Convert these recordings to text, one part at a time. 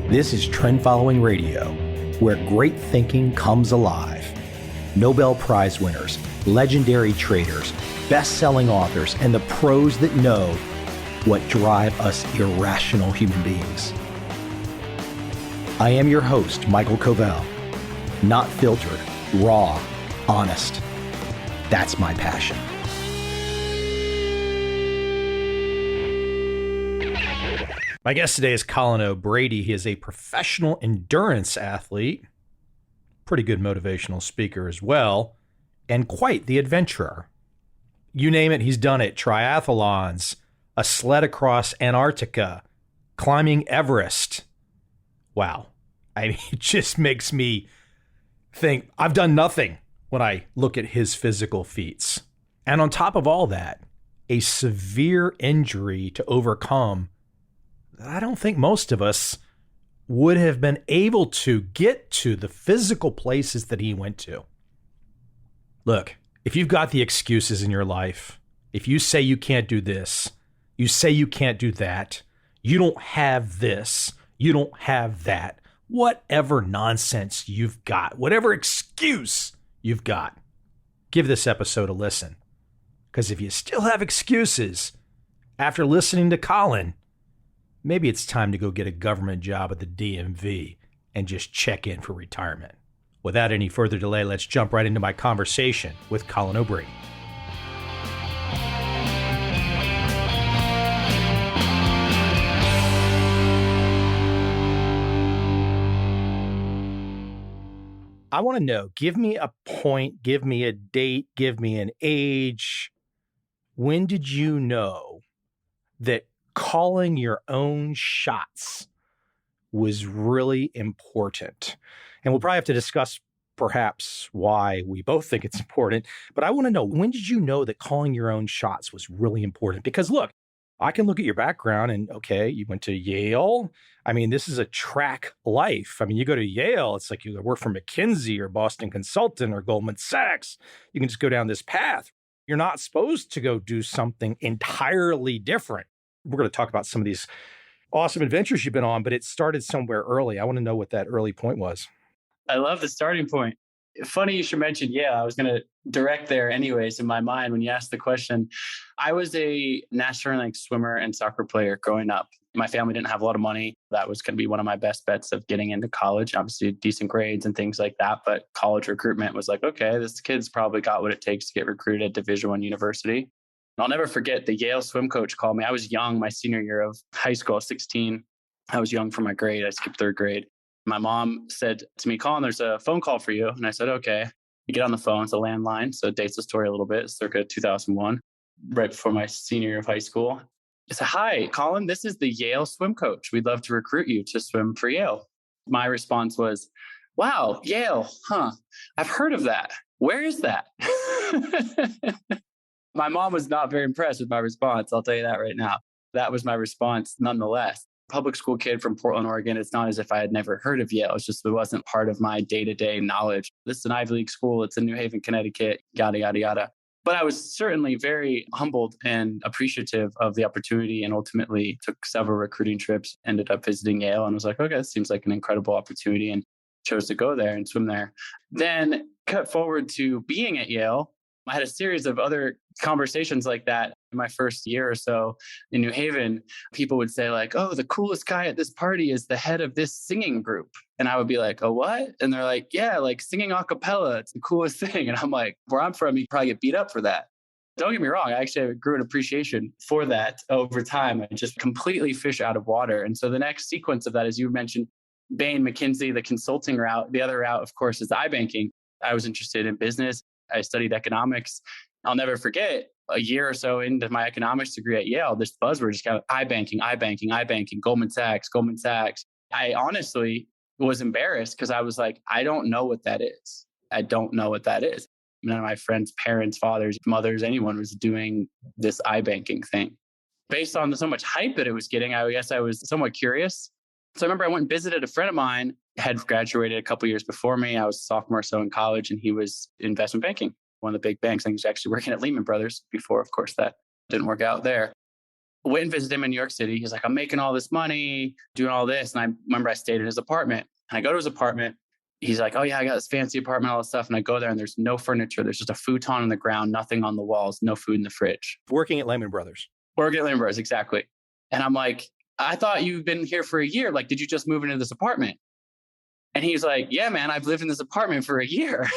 This is Trend Following Radio, where great thinking comes alive. Nobel Prize winners, legendary traders, best-selling authors, and the pros that know what drive us irrational human beings. I am your host, Michael Covel. Not filtered, raw, honest. That's my passion. My guest today is Colin O'Brady. He is a professional endurance athlete, pretty good motivational speaker as well, and quite the adventurer. You name it, he's done it. Triathlons, a sled across Antarctica, climbing Everest. Wow. I mean, it just makes me think I've done nothing when I look at his physical feats. And on top of all that, a severe injury to overcome. I don't think most of us would have been able to get to the physical places that he went to. Look, if you've got the excuses in your life, if you say you can't do this, you say you can't do that, you don't have this, you don't have that, whatever nonsense you've got, whatever excuse you've got, give this episode a listen. Because if you still have excuses after listening to Colin, maybe it's time to go get a government job at the DMV and just check in for retirement. Without any further delay, let's jump right into my conversation with Colin O'Brady. I want to know, give me a point, give me a date, give me an age. When did you know that calling your own shots was really important? And we'll probably have to discuss perhaps why we both think it's important. But I want to know, when did you know that calling your own shots was really important? Because look, I can look at your background and, okay, you went to Yale. I mean, this is a track life. I mean, you go to Yale, it's like you work for McKinsey or Boston Consultant or Goldman Sachs. You can just go down this path. You're not supposed to go do something entirely different. We're going to talk about some of these awesome adventures you've been on, but it started somewhere early. I want to know what that early point was. I love the starting point. Funny you should mention, I was going to direct there anyways in my mind when you asked the question. I was a national rank swimmer and soccer player growing up. My family didn't have a lot of money. That was going to be one of my best bets of getting into college, obviously decent grades and things like that. But college recruitment was like, okay, this kid's probably got what it takes to get recruited at Division I university. And I'll never forget the Yale swim coach called me. I was young, my senior year of high school, 16. I was young for my grade. I skipped third grade. My mom said to me, Colin, there's a phone call for you. And I said, okay. You get on the phone. It's a landline. So it dates the story a little bit. Circa 2001, right before my senior year of high school. I said, hi, Colin, this is the Yale swim coach. We'd love to recruit you to swim for Yale. My response was, wow, Yale, huh? I've heard of that. Where is that? My mom was not very impressed with my response. I'll tell you that right now. That was my response nonetheless. Public school kid from Portland, Oregon. It's not as if I had never heard of Yale. It's just it wasn't part of my day-to-day knowledge. This is an Ivy League school. It's in New Haven, Connecticut, yada, yada, yada. But I was certainly very humbled and appreciative of the opportunity and ultimately took several recruiting trips, ended up visiting Yale and was like, okay, this seems like an incredible opportunity and chose to go there and swim there. Then cut forward to being at Yale. I had a series of other conversations like that in my first year or so in New Haven. People would say like, oh, the coolest guy at this party is the head of this singing group. And I would be like, oh, what? And they're like, yeah, like singing a cappella. It's the coolest thing. And I'm like, where I'm from, you probably get beat up for that. Don't get me wrong. I actually grew an appreciation for that over time. I just completely fish out of water. And so the next sequence of that, as you mentioned, Bain, McKinsey, the consulting route. The other route, of course, is iBanking. I was interested in business. I studied economics. I'll never forget a year or so into my economics degree at Yale, this buzzword just kind of iBanking, Goldman Sachs. I honestly was embarrassed because I was like, I don't know what that is. None of my friends' parents, fathers, mothers, anyone was doing this iBanking thing. Based on so much hype that it was getting, I guess I was somewhat curious. So I remember I went and visited a friend of mine, had graduated a couple years before me. I was a sophomore or so in college, and he was in investment banking, one of the big banks. I think he was actually working at Lehman Brothers before, of course, that didn't work out there. Went and visited him in New York City. He's like, I'm making all this money, doing all this. And I remember I stayed in his apartment. And I go to his apartment. He's like, oh yeah, I got this fancy apartment, all this stuff. And I go there and there's no furniture. There's just a futon on the ground, nothing on the walls, no food in the fridge. Working at Lehman Brothers. Working at Lehman Brothers, exactly. And I'm like, I thought you've been here for a year. Like, did you just move into this apartment? And he's like, yeah, man, I've lived in this apartment for a year.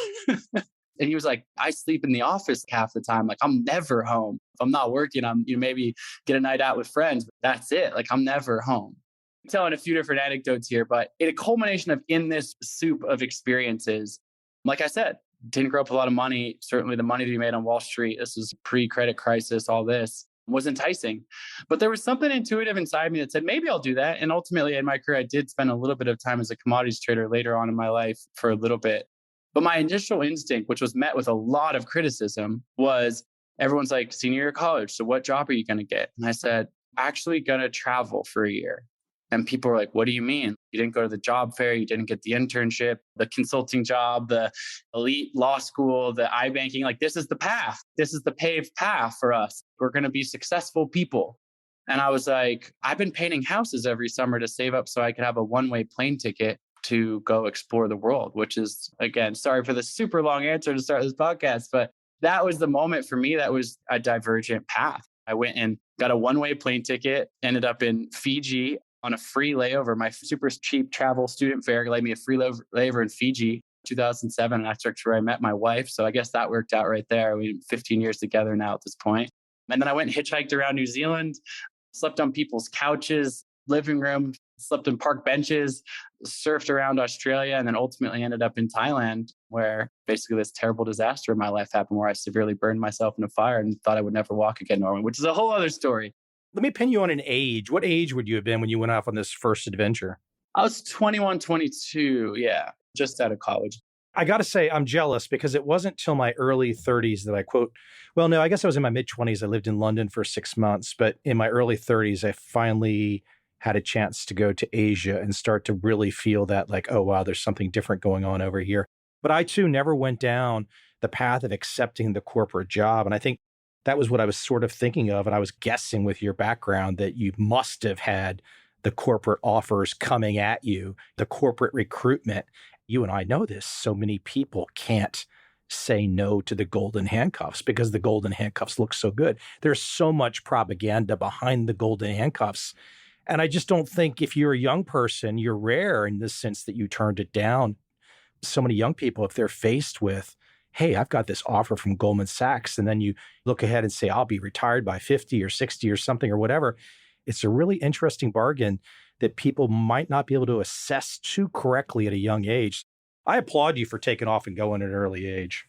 And he was like, I sleep in the office half the time. Like, I'm never home. If I'm not working, I'm maybe get a night out with friends, but that's it. Like, I'm never home. I'm telling a few different anecdotes here, but in a culmination of in this soup of experiences, like I said, didn't grow up with a lot of money. Certainly the money that we made on Wall Street, this was pre-credit crisis, all this was enticing. But there was something intuitive inside me that said, maybe I'll do that. And ultimately in my career, I did spend a little bit of time as a commodities trader later on in my life for a little bit. But my initial instinct, which was met with a lot of criticism, was everyone's like, senior year of college, so what job are you going to get? And I said, actually going to travel for a year. And people were like, what do you mean? You didn't go to the job fair, you didn't get the internship, the consulting job, the elite law school, the iBanking. Like, this is the path. This is the paved path for us. We're going to be successful people. And I was like, I've been painting houses every summer to save up so I could have a one-way plane ticket to go explore the world, which is, again, sorry for the super long answer to start this podcast, but that was the moment for me. That was a divergent path. I went and got a one-way plane ticket, ended up in Fiji on a free layover. My super cheap travel student fare laid me a free layover in Fiji, 2007. And that's actually where I met my wife. So I guess that worked out right there. We've been 15 years together now at this point. And then I went and hitchhiked around New Zealand, slept on people's couches, living room, slept in park benches, surfed around Australia, and then ultimately ended up in Thailand, where basically this terrible disaster in my life happened where I severely burned myself in a fire and thought I would never walk again, Norman, which is a whole other story. Let me pin you on an age. What age would you have been when you went off on this first adventure? I was 21, 22. Yeah, just out of college. I got to say, I'm jealous because it wasn't till my early 30s that I quote, well, no, I guess I was in my mid 20s. I lived in London for 6 months, but in my early 30s, I finally had a chance to go to Asia and start to really feel that like, oh, wow, there's something different going on over here. But I too never went down the path of accepting the corporate job. And I think that was what I was sort of thinking of. And I was guessing with your background that you must have had the corporate offers coming at you, the corporate recruitment. You and I know this. So many people can't say no to the golden handcuffs because the golden handcuffs look so good. There's so much propaganda behind the golden handcuffs. And I just don't think if you're a young person, you're rare in the sense that you turned it down. So many young people, if they're faced with, hey, I've got this offer from Goldman Sachs, and then you look ahead and say, I'll be retired by 50 or 60 or something or whatever. It's a really interesting bargain that people might not be able to assess too correctly at a young age. I applaud you for taking off and going at an early age.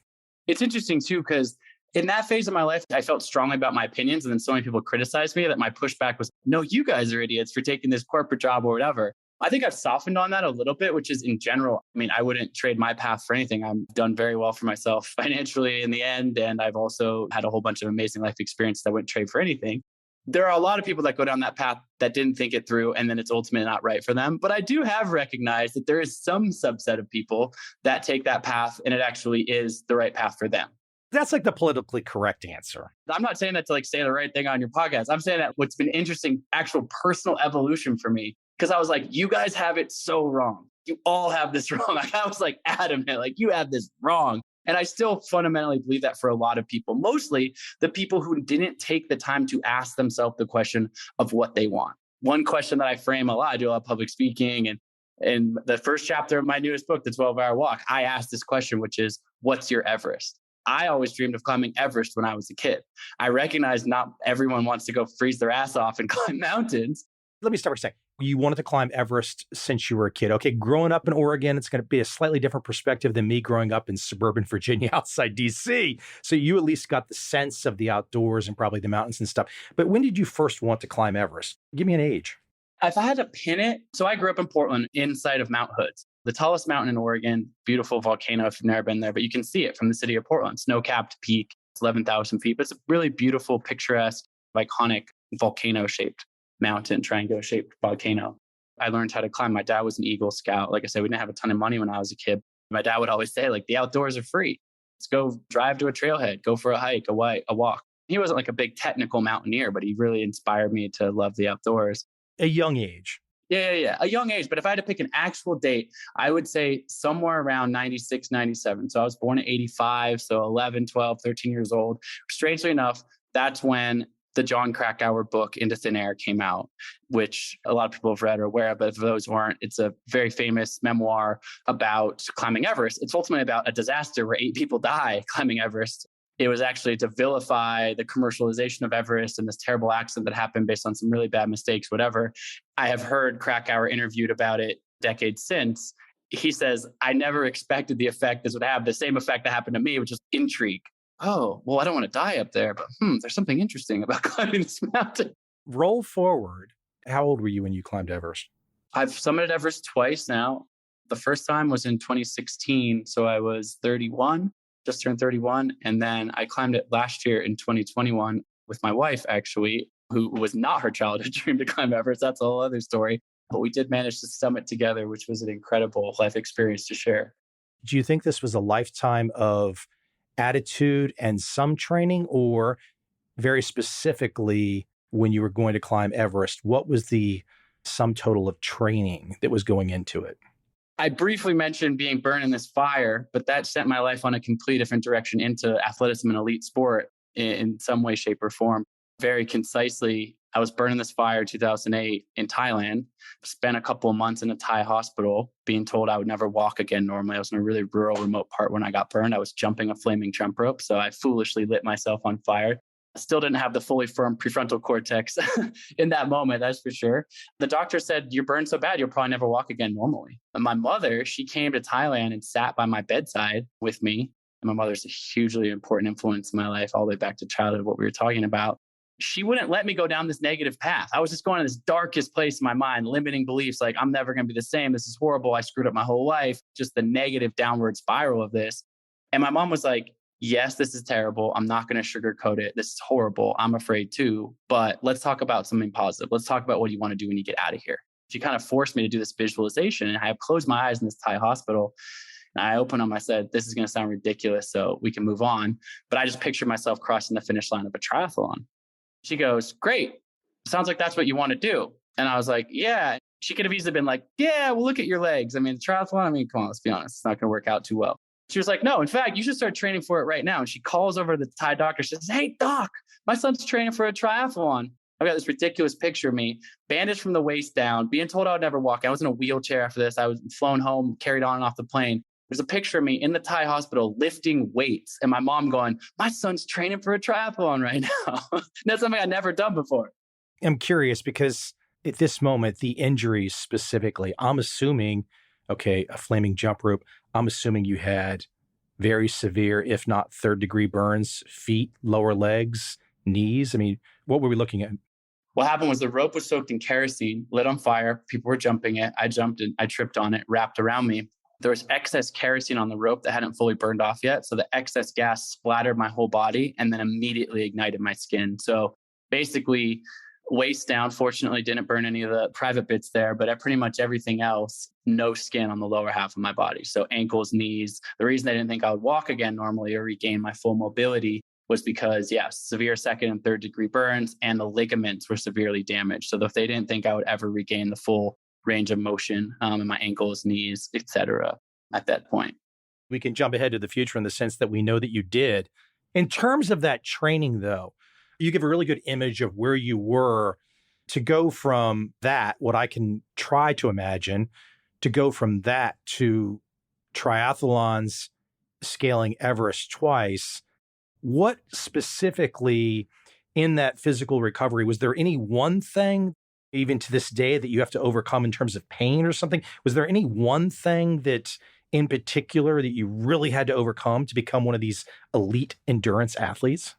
It's interesting too, because in that phase of my life, I felt strongly about my opinions. And then so many people criticized me that my pushback was, no, you guys are idiots for taking this corporate job or whatever. I think I've softened on that a little bit, which is in general, I mean, I wouldn't trade my path for anything. I've done very well for myself financially in the end. And I've also had a whole bunch of amazing life experiences that I wouldn't trade for anything. There are a lot of people that go down that path that didn't think it through, and then it's ultimately not right for them. But I do have recognized that there is some subset of people that take that path and it actually is the right path for them. That's like the politically correct answer. I'm not saying that to like say the right thing on your podcast. I'm saying that what's been interesting, actual personal evolution for me, because I was like, you guys have it so wrong. You all have this wrong. I was like adamant, like you have this wrong. And I still fundamentally believe that for a lot of people, mostly the people who didn't take the time to ask themselves the question of what they want. One question that I frame a lot, I do a lot of public speaking, and in the first chapter of my newest book, The 12-Hour Walk, I asked this question, which is, what's your Everest? I always dreamed of climbing Everest when I was a kid. I recognize not everyone wants to go freeze their ass off and climb mountains. Let me start by saying, you wanted to climb Everest since you were a kid. Okay, growing up in Oregon, it's going to be a slightly different perspective than me growing up in suburban Virginia outside DC. So you at least got the sense of the outdoors and probably the mountains and stuff. But when did you first want to climb Everest? Give me an age. If I had to pin it, so I grew up in Portland inside of Mount Hood, the tallest mountain in Oregon, beautiful volcano if you've never been there, but you can see it from the city of Portland, snow-capped peak, it's 11,000 feet. But it's a really beautiful, picturesque, iconic volcano-shaped mountain, triangular-shaped volcano. I learned how to climb. My dad was an Eagle Scout. Like I said, we didn't have a ton of money when I was a kid. My dad would always say, like, the outdoors are free. Let's go drive to a trailhead, go for a hike, a walk. He wasn't like a big technical mountaineer, but he really inspired me to love the outdoors. A young age. Yeah. A young age. But if I had to pick an actual date, I would say somewhere around 96, 97. So I was born in 85. So 11, 12, 13 years old. Strangely enough, that's when the John Krakauer book Into Thin Air came out, which a lot of people have read or aware of, but for those who aren't, it's a very famous memoir about climbing Everest. It's ultimately about a disaster where 8 people die climbing Everest. It was actually to vilify the commercialization of Everest and this terrible accident that happened based on some really bad mistakes, whatever. I have heard Krakauer interviewed about it decades since. He says, I never expected the effect this would have, the same effect that happened to me, which is intrigue. Oh, well, I don't want to die up there, but there's something interesting about climbing this mountain. Roll forward. How old were you when you climbed Everest? I've summited Everest twice now. The first time was in 2016. So I was 31, just turned 31. And then I climbed it last year in 2021 with my wife, actually, who was not her childhood dream to climb Everest. That's a whole other story. But we did manage to summit together, which was an incredible life experience to share. Do you think this was a lifetime of attitude and some training, or very specifically when you were going to climb Everest, what was the sum total of training that was going into it? I briefly mentioned being burned in this fire, but that sent my life on a complete different direction into athleticism and elite sport in some way, shape, or form. Very concisely, I was burned in this fire in 2008 in Thailand, spent a couple of months in a Thai hospital being told I would never walk again normally. I was in a really rural, remote part when I got burned. I was jumping a flaming jump rope, so I foolishly lit myself on fire. I still didn't have the fully formed prefrontal cortex in that moment, that's for sure. The doctor said, you're burned so bad, you'll probably never walk again normally. And my mother, she came to Thailand and sat by my bedside with me. And my mother's a hugely important influence in my life, all the way back to childhood, what we were talking about. She wouldn't let me go down this negative path. I was just going to this darkest place in my mind, limiting beliefs like I'm never going to be the same. This is horrible. I screwed up my whole life. Just the negative downward spiral of this. And my mom was like, yes, this is terrible. I'm not going to sugarcoat it. This is horrible. I'm afraid too. But let's talk about something positive. Let's talk about what you want to do when you get out of here. She kind of forced me to do this visualization. And I closed my eyes in this Thai hospital. And I opened them. I said, this is going to sound ridiculous, so we can move on. But I just pictured myself crossing the finish line of a triathlon. She goes, great. Sounds like that's what you want to do. And I was like, yeah. She could have easily been like, yeah, well, look at your legs. I mean, triathlon, come on, let's be honest. It's not going to work out too well. She was like, no, in fact, you should start training for it right now. And she calls over to the Thai doctor. She says, hey, doc, my son's training for a triathlon. I've got this ridiculous picture of me, bandaged from the waist down, being told I would never walk. I was in a wheelchair after this. I was flown home, carried on and off the plane. There's a picture of me in the Thai hospital lifting weights and my mom going, my son's training for a triathlon right now. That's something I'd never done before. I'm curious because at this moment, the injuries specifically, I'm assuming, okay, a flaming jump rope, I'm assuming you had very severe, if not third-degree burns, feet, lower legs, knees. I mean, what were we looking at? What happened was the rope was soaked in kerosene, lit on fire. People were jumping it. I jumped and I tripped on it, wrapped around me. There was excess kerosene on the rope that hadn't fully burned off yet. So the excess gas splattered my whole body and then immediately ignited my skin. So basically, waist down, fortunately didn't burn any of the private bits there, but at pretty much everything else, no skin on the lower half of my body. So ankles, knees. The reason I didn't think I would walk again normally or regain my full mobility was because, severe second and third degree burns and the ligaments were severely damaged. So if they didn't think I would ever regain the full range of motion in my ankles, knees, etc. at that point. We can jump ahead to the future in the sense that we know that you did. In terms of that training, though, you give a really good image of where you were to go from that, what I can try to imagine, to go from that to triathlons, scaling Everest twice. What specifically in that physical recovery, was there any one thing, even to this day, that you have to overcome in terms of pain or something? Was there any one thing that in particular that you really had to overcome to become one of these elite endurance athletes?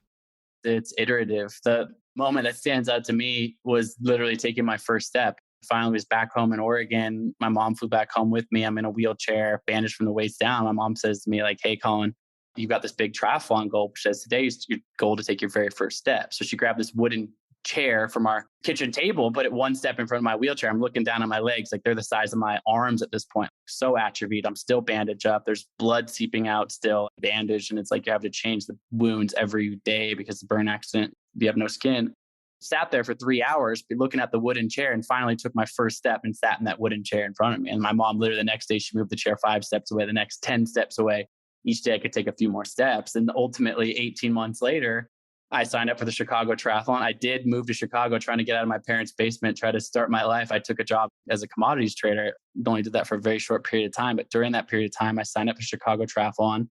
It's iterative. The moment that stands out to me was literally taking my first step. Finally was back home in Oregon. My mom flew back home with me. I'm in a wheelchair, bandaged from the waist down. My mom says to me like, hey, Colin, you've got this big triathlon goal. She says, today is your goal to take your very first step. So she grabbed this wooden chair from our kitchen table, but at one step in front of my wheelchair. I'm looking down on my legs like they're the size of my arms at this point. So atrophied. I'm still bandaged up. There's blood seeping out still, bandaged. And it's like you have to change the wounds every day because of the burn accident. You have no skin. Sat there for 3 hours looking at the wooden chair and finally took my first step and sat in that wooden chair in front of me. And my mom literally the next day, she moved the chair 5 steps away, the next 10 steps away. Each day I could take a few more steps. And ultimately 18 months later, I signed up for the Chicago Triathlon. I did move to Chicago trying to get out of my parents' basement, try to start my life. I took a job as a commodities trader. Only did that for a very short period of time. But during that period of time, I signed up for Chicago Triathlon.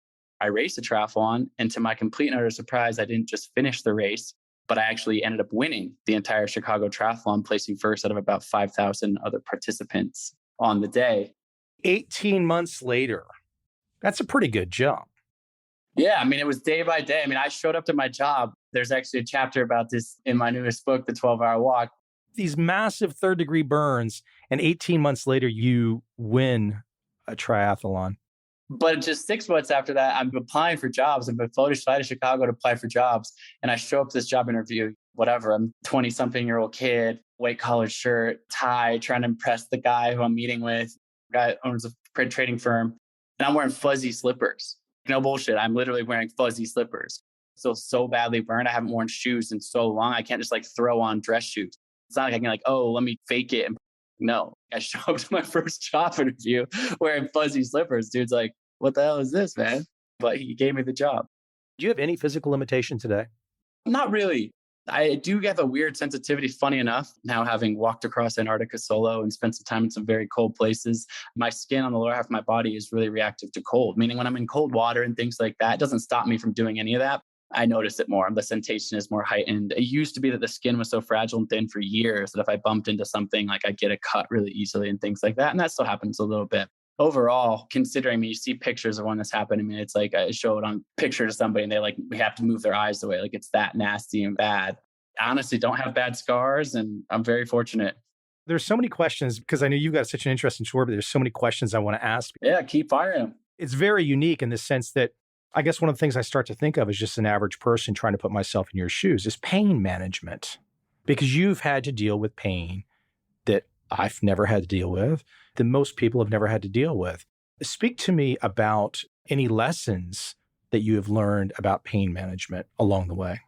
I raced a triathlon. And to my complete and utter surprise, I didn't just finish the race, but I actually ended up winning the entire Chicago Triathlon, placing first out of about 5,000 other participants on the day. 18 months later. That's a pretty good jump. Yeah, I mean, it was day by day. I mean, I showed up to my job. There's actually a chapter about this in my newest book, The 12-Hour Walk. These massive third-degree burns, and 18 months later, you win a triathlon. But just 6 months after that, I'm applying for jobs. I've been flown to fly to Chicago to apply for jobs. And I show up to this job interview, whatever. I'm 20-something-year-old kid, white collar shirt, tie, trying to impress the guy who I'm meeting with. The guy owns a trading firm. And I'm wearing fuzzy slippers. No bullshit. I'm literally wearing fuzzy slippers. So badly burned. I haven't worn shoes in so long. I can't just like throw on dress shoes. It's not like I can like, oh, let me fake it. No, I show up to my first job interview wearing fuzzy slippers. Dude's like, what the hell is this, man? But he gave me the job. Do you have any physical limitation today? Not really. I do have a weird sensitivity, funny enough, now having walked across Antarctica solo and spent some time in some very cold places. My skin on the lower half of my body is really reactive to cold, meaning when I'm in cold water and things like that, it doesn't stop me from doing any of that. I notice it more. The sensation is more heightened. It used to be that the skin was so fragile and thin for years that if I bumped into something, like I'd get a cut really easily and things like that. And that still happens a little bit. Overall, considering me, you see pictures of when this happened to me, it's like I show it on picture to somebody and they like, we have to move their eyes away. Like it's that nasty and bad. I honestly don't have bad scars and I'm very fortunate. There's so many questions because I know you've got such an interesting story, but there's so many questions I want to ask. Yeah, keep firing. It's very unique in the sense that I guess one of the things I start to think of as just an average person trying to put myself in your shoes is pain management, because you've had to deal with pain that I've never had to deal with, that most people have never had to deal with. Speak to me about any lessons that you have learned about pain management along the way.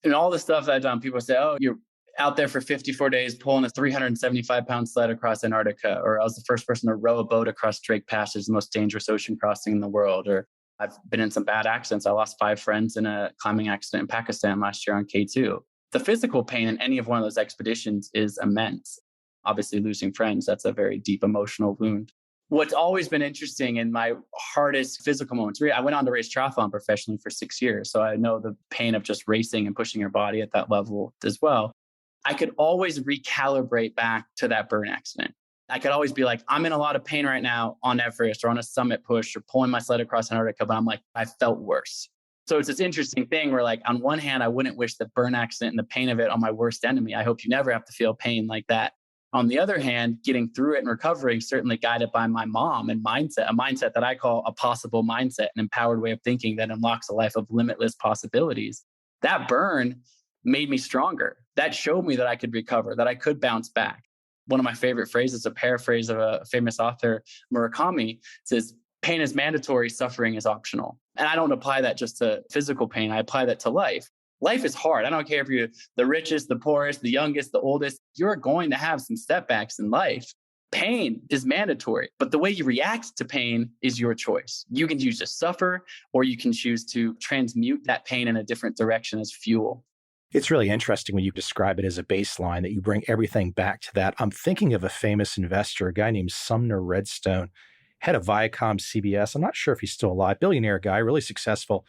And all the stuff that I've done, people say, oh, you're out there for 54 days pulling a 375-pound sled across Antarctica, or I was the first person to row a boat across Drake Passage, the most dangerous ocean crossing in the world, or I've been in some bad accidents. I lost 5 friends in a climbing accident in Pakistan last year on K2. The physical pain in any of one of those expeditions is immense. Obviously, losing friends, that's a very deep emotional wound. What's always been interesting in my hardest physical moments, I went on to race triathlon professionally for 6 years. So I know the pain of just racing and pushing your body at that level as well. I could always recalibrate back to that burn accident. I could always be like, I'm in a lot of pain right now on Everest or on a summit push or pulling my sled across Antarctica, but I'm like, I felt worse. So it's this interesting thing where like, on one hand, I wouldn't wish the burn accident and the pain of it on my worst enemy. I hope you never have to feel pain like that. On the other hand, getting through it and recovering, certainly guided by my mom and mindset, a mindset that I call a possible mindset, an empowered way of thinking that unlocks a life of limitless possibilities. That burn made me stronger. That showed me that I could recover, that I could bounce back. One of my favorite phrases, a paraphrase of a famous author, Murakami, says, pain is mandatory, suffering is optional. And I don't apply that just to physical pain. I apply that to life. Life is hard. I don't care if you're the richest, the poorest, the youngest, the oldest. You're going to have some setbacks in life. Pain is mandatory, but the way you react to pain is your choice. You can choose to suffer, or you can choose to transmute that pain in a different direction as fuel. It's really interesting when you describe it as a baseline, that you bring everything back to that. I'm thinking of a famous investor, a guy named Sumner Redstone, head of Viacom CBS. I'm not sure if he's still alive, billionaire guy, really successful.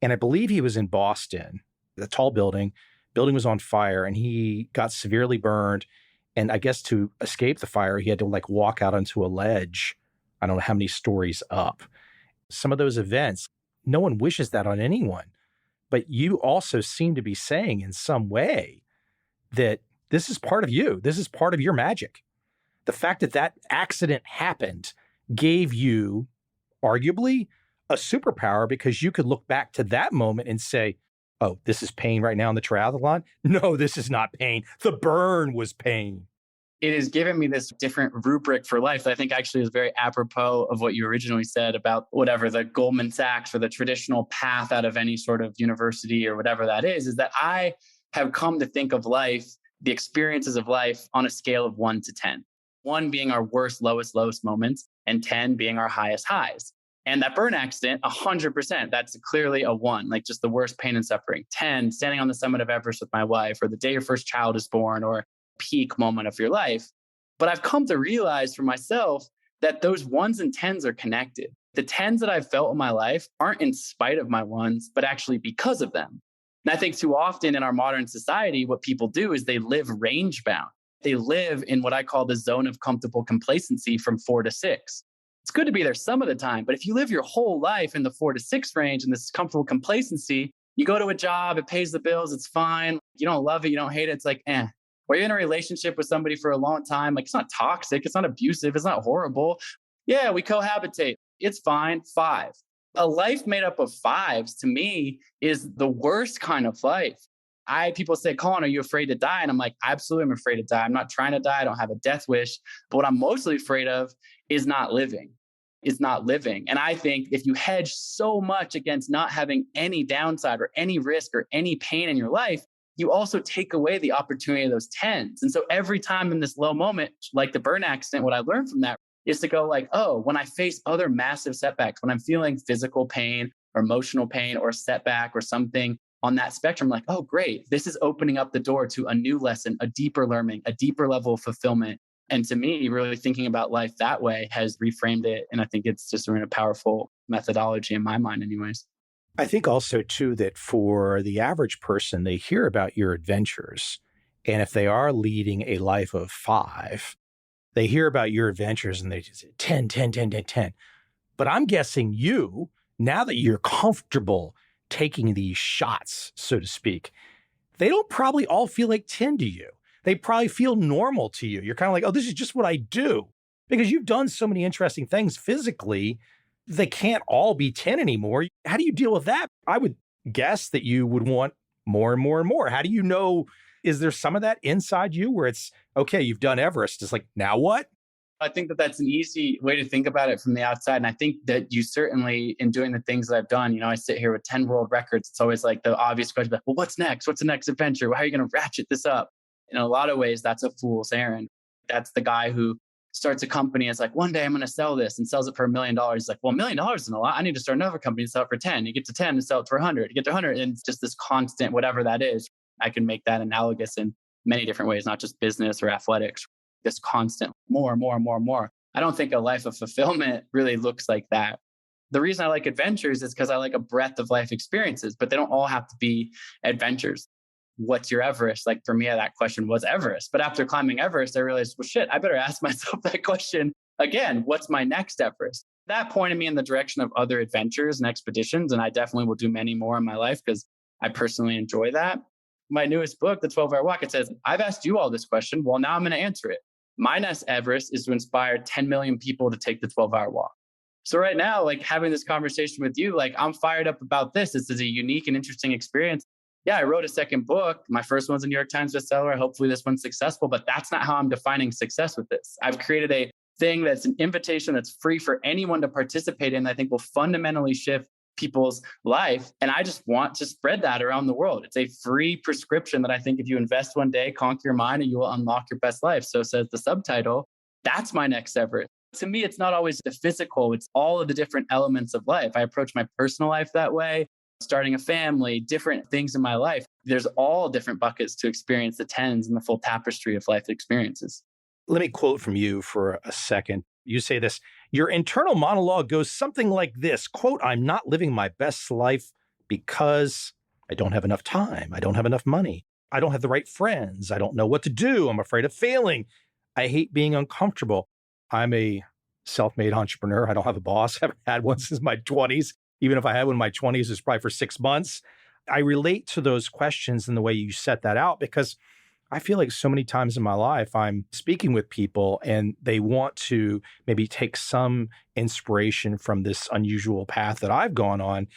And I believe he was in Boston, the tall building was on fire, and he got severely burned. And I guess to escape the fire, he had to like walk out onto a ledge. I don't know how many stories up. Some of those events, no one wishes that on anyone. But you also seem to be saying in some way that this is part of you. This is part of your magic. The fact that that accident happened gave you arguably a superpower, because you could look back to that moment and say, Oh, this is pain right now in the triathlon? No, this is not pain. The burn was pain. It has given me this different rubric for life that I think actually is very apropos of what you originally said about whatever the Goldman Sachs or the traditional path out of any sort of university or whatever that is that I have come to think of life, the experiences of life on a scale of 1 to 10. 1 being our worst, lowest moments, and 10 being our highest highs. And that burn accident, 100%, that's clearly a 1, like just the worst pain and suffering. 10, standing on the summit of Everest with my wife, or the day your first child is born, or peak moment of your life. But I've come to realize for myself that those 1s and 10s are connected. The 10s that I've felt in my life aren't in spite of my 1s, but actually because of them. And I think too often in our modern society, what people do is they live range bound. They live in what I call the zone of comfortable complacency from 4 to 6. It's good to be there some of the time, but if you live your whole life in the 4 to 6 range and this comfortable complacency, you go to a job, it pays the bills, it's fine. You don't love it, you don't hate it, it's like, eh. Or you're in a relationship with somebody for a long time, like it's not toxic, it's not abusive, it's not horrible. Yeah, we cohabitate, it's fine, 5. A life made up of 5s to me is the worst kind of life. People say, Colin, are you afraid to die? And I'm like, absolutely, I'm afraid to die. I'm not trying to die. I don't have a death wish. But what I'm mostly afraid of is not living. And I think if you hedge so much against not having any downside or any risk or any pain in your life, you also take away the opportunity of those 10s. And so every time in this low moment, like the burn accident, what I learned from that is to go like, oh, when I face other massive setbacks, when I'm feeling physical pain or emotional pain or setback or something on that spectrum, like, oh, great, this is opening up the door to a new lesson, a deeper learning, a deeper level of fulfillment. And to me, really thinking about life that way has reframed it. And I think it's just a powerful methodology in my mind anyways. I think also, too, that for the average person, they hear about your adventures. And if they are leading a life of 5, they hear about your adventures and they just say 10, 10, 10, 10, 10. But I'm guessing you, now that you're comfortable taking these shots, so to speak, they don't probably all feel like 10 to you. They probably feel normal to you. You're kind of like, oh, this is just what I do. Because you've done so many interesting things physically, they can't all be 10 anymore. How do you deal with that? I would guess that you would want more and more and more. How do you know? Is there some of that inside you where it's, okay, you've done Everest. It's like, now what? I think that that's an easy way to think about it from the outside. And I think that you certainly, in doing the things that I've done, I sit here with 10 world records. It's always like the obvious question, like, well, what's next? What's the next adventure? How are you going to ratchet this up? In a lot of ways, that's a fool's errand. That's the guy who starts a company and it's like, one day I'm going to sell this and sells it for $1 million. He's like, well, $1 million isn't a lot. I need to start another company and sell it for 10. You get to 10 and sell it for 100. You get to 100. And it's just this constant, whatever that is. I can make that analogous in many different ways, not just business or athletics. This constant more. I don't think a life of fulfillment really looks like that. The reason I like adventures is because I like a breadth of life experiences, but they don't all have to be adventures. What's your Everest? Like for me, that question was Everest. But after climbing Everest, I realized, well, shit, I better ask myself that question again. What's my next Everest? That pointed me in the direction of other adventures and expeditions. And I definitely will do many more in my life because I personally enjoy that. My newest book, The 12-Hour Walk, it says, I've asked you all this question. Well, now I'm going to answer it. My next Everest is to inspire 10 million people to take the 12-hour walk. So right now, like having this conversation with you, like I'm fired up about this. This is a unique and interesting experience. Yeah, I wrote a second book. My first one's a New York Times bestseller. Hopefully this one's successful, but that's not how I'm defining success with this. I've created a thing that's an invitation that's free for anyone to participate in that I think will fundamentally shift people's life. And I just want to spread that around the world. It's a free prescription that I think if you invest one day, conquer your mind, and you will unlock your best life. So says the subtitle. That's my next Everest. To me, it's not always the physical. It's all of the different elements of life. I approach my personal life that way, starting a family, different things in my life. There's all different buckets to experience the 10s and the full tapestry of life experiences. Let me quote from you for a second. You say this, your internal monologue goes something like this, quote, I'm not living my best life because I don't have enough time. I don't have enough money. I don't have the right friends. I don't know what to do. I'm afraid of failing. I hate being uncomfortable. I'm a self-made entrepreneur. I don't have a boss. I haven't had one since my 20s. Even if I had one in my 20s, it's probably for 6 months. I relate to those questions in the way you set that out because I feel like so many times in my life, I'm speaking with people and they want to maybe take some inspiration from this unusual path that I've gone on.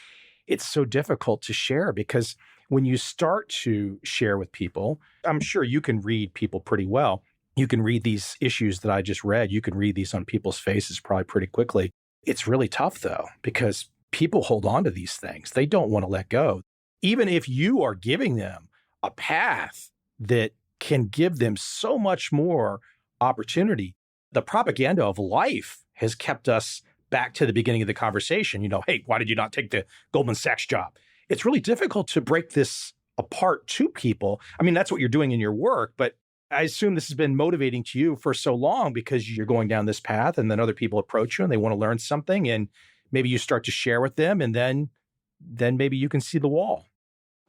It's so difficult to share because when you start to share with people, I'm sure you can read people pretty well. You can read these issues that I just read. You can read these on people's faces probably pretty quickly. It's really tough, though, because people hold on to these things. They don't want to let go. Even if you are giving them a path that can give them so much more opportunity, the propaganda of life has kept us back to the beginning of the conversation. Hey, why did you not take the Goldman Sachs job? It's really difficult to break this apart to people. I mean, that's what you're doing in your work, but I assume this has been motivating to you for so long because you're going down this path and then other people approach you and they want to learn something and maybe you start to share with them and then maybe you can see the wall.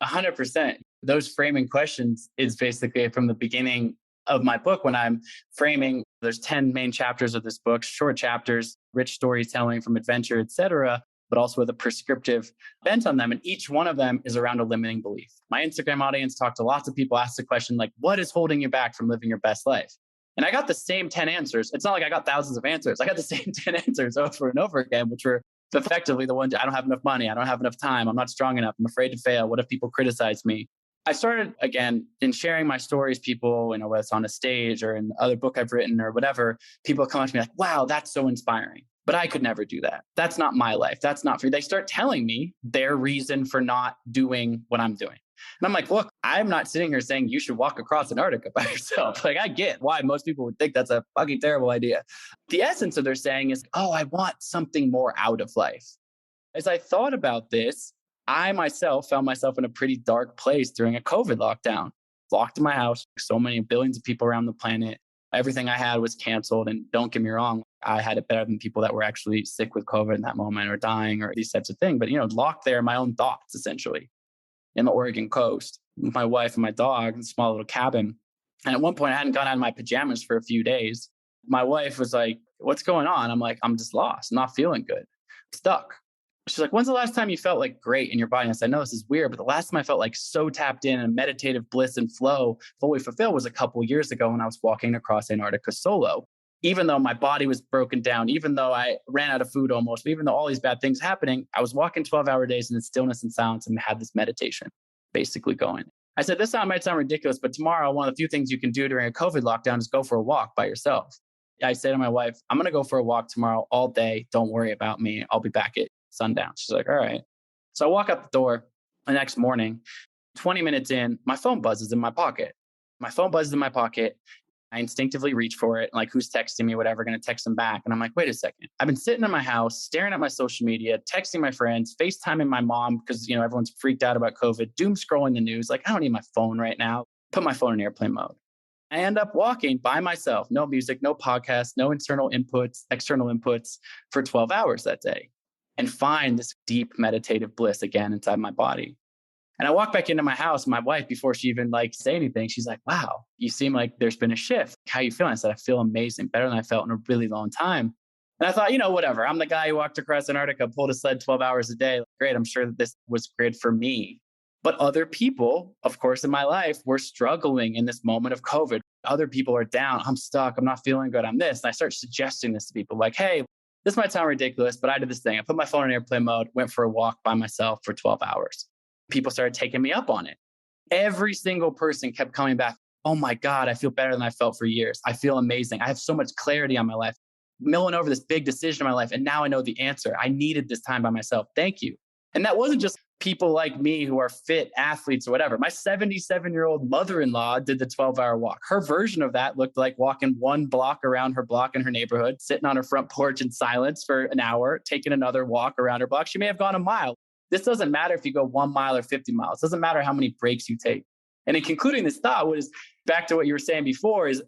100%. Those framing questions is basically from the beginning of my book when I'm framing. There's 10 main chapters of this book, short chapters, rich storytelling from adventure, etc., but also with a prescriptive bent on them. And each one of them is around a limiting belief. My Instagram audience talked to lots of people, asked the question like, what is holding you back from living your best life? And I got the same 10 answers. It's not like I got thousands of answers. I got the same 10 answers over and over again, which were effectively the ones: I don't have enough money. I don't have enough time. I'm not strong enough. I'm afraid to fail. What if people criticize me? I started again in sharing my stories. People, whether it's on a stage or in other book I've written or whatever, people come up to me like, wow, that's so inspiring. But I could never do that. That's not my life. That's not for you. They start telling me their reason for not doing what I'm doing. And I'm like, look, I'm not sitting here saying you should walk across Antarctica by yourself. Like, I get why most people would think that's a fucking terrible idea. The essence of their saying is, oh, I want something more out of life. As I thought about this, I myself found myself in a pretty dark place during a COVID lockdown, locked in my house, so many billions of people around the planet. Everything I had was canceled. And don't get me wrong, I had it better than people that were actually sick with COVID in that moment or dying or these types of things. But, locked there in my own thoughts, essentially, in the Oregon coast with my wife and my dog in a small little cabin. And at one point, I hadn't gone out of my pajamas for a few days. My wife was like, what's going on? I'm like, I'm just lost, not feeling good, stuck. She's like, when's the last time you felt like great in your body? And I said, I know this is weird, but the last time I felt like so tapped in and meditative bliss and flow, fully fulfilled, was a couple of years ago when I was walking across Antarctica solo. Even though my body was broken down, even though I ran out of food almost, even though all these bad things happening, I was walking 12-hour days in stillness and silence and had this meditation basically going. I said, this might sound ridiculous, but tomorrow, one of the few things you can do during a COVID lockdown is go for a walk by yourself. I say to my wife, I'm going to go for a walk tomorrow all day. Don't worry about me. I'll be back at sundown. She's like, all right. So I walk out the door the next morning, 20 minutes in, my phone buzzes in my pocket. I instinctively reach for it, like, who's texting me, whatever, going to text them back. And I'm like, wait a second. I've been sitting in my house, staring at my social media, texting my friends, FaceTiming my mom because, everyone's freaked out about COVID, doom scrolling the news. Like, I don't need my phone right now. Put my phone in airplane mode. I end up walking by myself, no music, no podcast, no external inputs for 12 hours that day, and find this deep meditative bliss again inside my body. And I walk back into my house, my wife, before she even say anything, she's like, wow, you seem like there's been a shift. How you feeling? I said, I feel amazing, better than I felt in a really long time. And I thought, whatever. I'm the guy who walked across Antarctica, pulled a sled 12 hours a day. Great. I'm sure that this was great for me. But other people, of course, in my life were struggling in this moment of COVID. Other people are down. I'm stuck. I'm not feeling good. I'm this. And I start suggesting this to people like, hey, this might sound ridiculous, but I did this thing. I put my phone in airplane mode, went for a walk by myself for 12 hours. People started taking me up on it. Every single person kept coming back. Oh my God, I feel better than I felt for years. I feel amazing. I have so much clarity on my life, milling over this big decision in my life. And now I know the answer. I needed this time by myself. Thank you. And that wasn't just people like me who are fit athletes or whatever. My 77-year-old mother-in-law did the 12-hour walk. Her version of that looked like walking one block around her block in her neighborhood, sitting on her front porch in silence for an hour, taking another walk around her block. She may have gone a mile. This doesn't matter if you go 1 mile or 50 miles. It doesn't matter how many breaks you take. And in concluding this thought was back to what you were saying before, is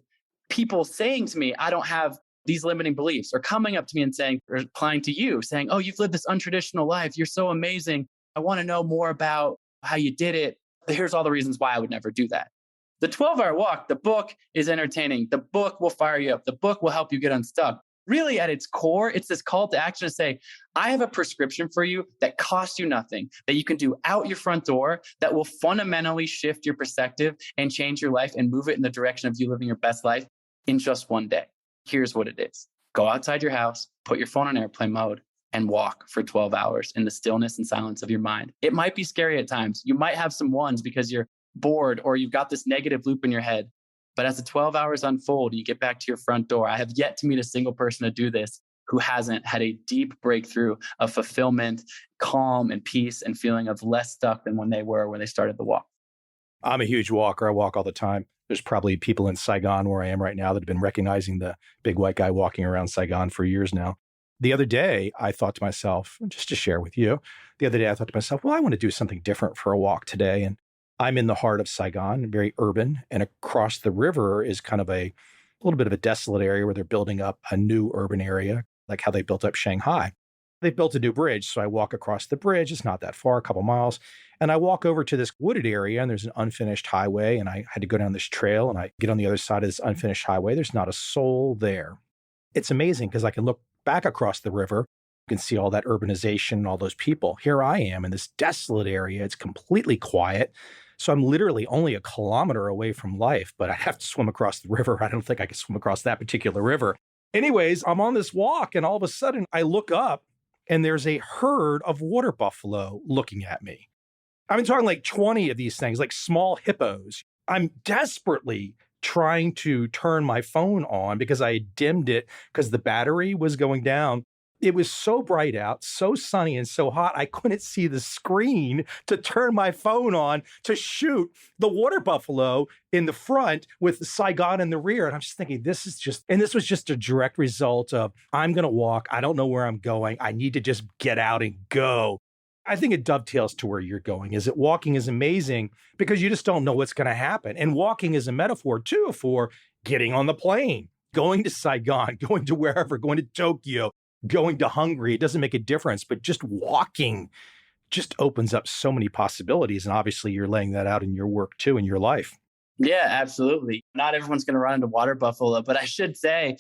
people saying to me, I don't have these limiting beliefs, or coming up to me and saying, or applying to you, saying, oh, you've lived this untraditional life. You're so amazing. I want to know more about how you did it. Here's all the reasons why I would never do that. The 12-hour walk, the book is entertaining. The book will fire you up. The book will help you get unstuck. Really, at its core, it's this call to action to say, I have a prescription for you that costs you nothing, that you can do out your front door, that will fundamentally shift your perspective and change your life and move it in the direction of you living your best life in just one day. Here's what it is. Go outside your house, put your phone on airplane mode, and walk for 12 hours in the stillness and silence of your mind. It might be scary at times. You might have some ones because you're bored or you've got this negative loop in your head. But as the 12 hours unfold, you get back to your front door. I have yet to meet a single person to do this who hasn't had a deep breakthrough of fulfillment, calm and peace and feeling of less stuck than when they were when they started the walk. I'm a huge walker. I walk all the time. There's probably people in Saigon where I am right now that have been recognizing the big white guy walking around Saigon for years now. The other day, I thought to myself, just to share with you, the other day I thought to myself, well, I want to do something different for a walk today. And I'm in the heart of Saigon, very urban, and across the river is kind of a little bit of a desolate area where they're building up a new urban area, like how they built up Shanghai. They've built a new bridge, so I walk across the bridge. It's not that far, a couple miles. And I walk over to this wooded area, and there's an unfinished highway, and I had to go down this trail, and I get on the other side of this unfinished highway. There's not a soul there. It's amazing because I can look back across the river. You can see all that urbanization, all those people. Here I am in this desolate area. It's completely quiet. So I'm literally only a kilometer away from life, but I have to swim across the river. I don't think I can swim across that particular river. Anyways, I'm on this walk, and all of a sudden I look up, and there's a herd of water buffalo looking at me. I've been talking like 20 of these things, like small hippos. I'm desperately trying to turn my phone on because I had dimmed it because the battery was going down. It was so bright out, so sunny and so hot, I couldn't see the screen to turn my phone on to shoot the water buffalo in the front with Saigon in the rear. And I'm just thinking, this was just a direct result of, I'm going to walk. I don't know where I'm going. I need to just get out and go. I think it dovetails to where you're going, is that walking is amazing because you just don't know what's going to happen. And walking is a metaphor too for getting on the plane, going to Saigon, going to wherever, going to Tokyo, going to Hungary. It doesn't make a difference, but just walking just opens up so many possibilities. And obviously you're laying that out in your work too, in your life. Yeah, absolutely. Not everyone's going to run into water buffalo, but I should say